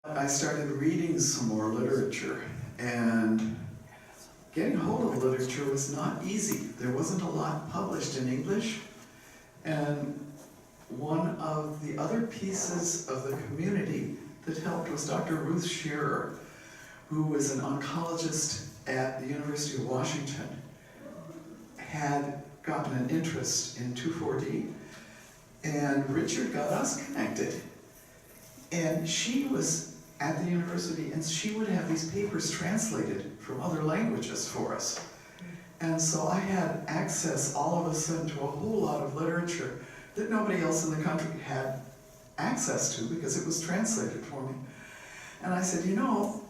I started reading some more literature, and getting hold of literature was not easy. There wasn't a lot published in English, and one of the other pieces of the community that helped was Dr. Ruth Shearer, who was an oncologist at the University of Washington, had gotten an interest in 2,4-D, and Richard got us connected. And she was at the university, and she would have these papers translated from other languages for us. And so I had access all of a sudden to a whole lot of literature that nobody else in the country had access to because it was translated for me. And I said, you know,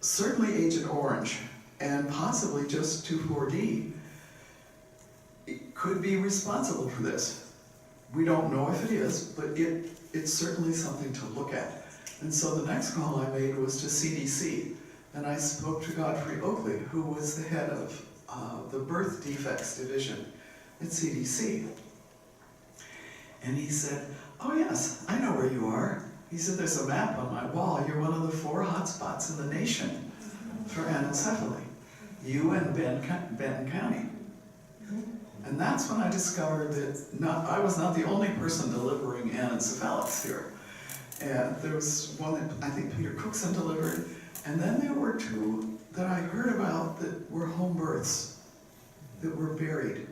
certainly Agent Orange and possibly just 2,4-D could be responsible for this. We don't know if it is, but it's certainly something to look at. And so the next call I made was to CDC, and I spoke to Godrey Oakley, who was the head of the birth defects division at CDC. And he said, oh yes, I know where you are. He said, there's a map on my wall. You're one of the 4 hotspots in the nation for anencephaly. You and Benton County. And that's when I discovered that I was not the only person delivering anencephalics here. And there was one that I think Peter Cookson delivered, and then there were 2 that I heard about that were home births, that were buried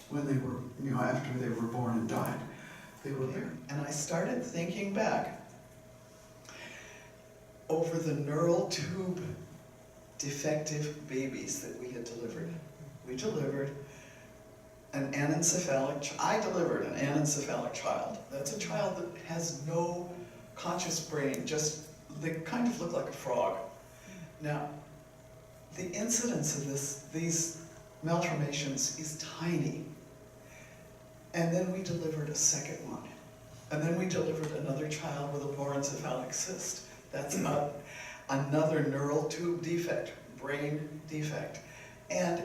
when they were, after they were born and died. They were buried. And I started thinking back over the neural tube defective babies that we had delivered. We delivered an anencephalic, I delivered an anencephalic child. That's a child that has no conscious brain, they kind of look like a frog. Now, the incidence of these malformations is tiny. And then we delivered a second one. And then we delivered another child with a borencephalic cyst. That's another neural tube defect, brain defect. And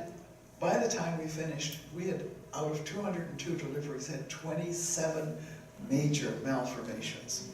by the time we finished, we had, out of 202 deliveries, had 27 major malformations.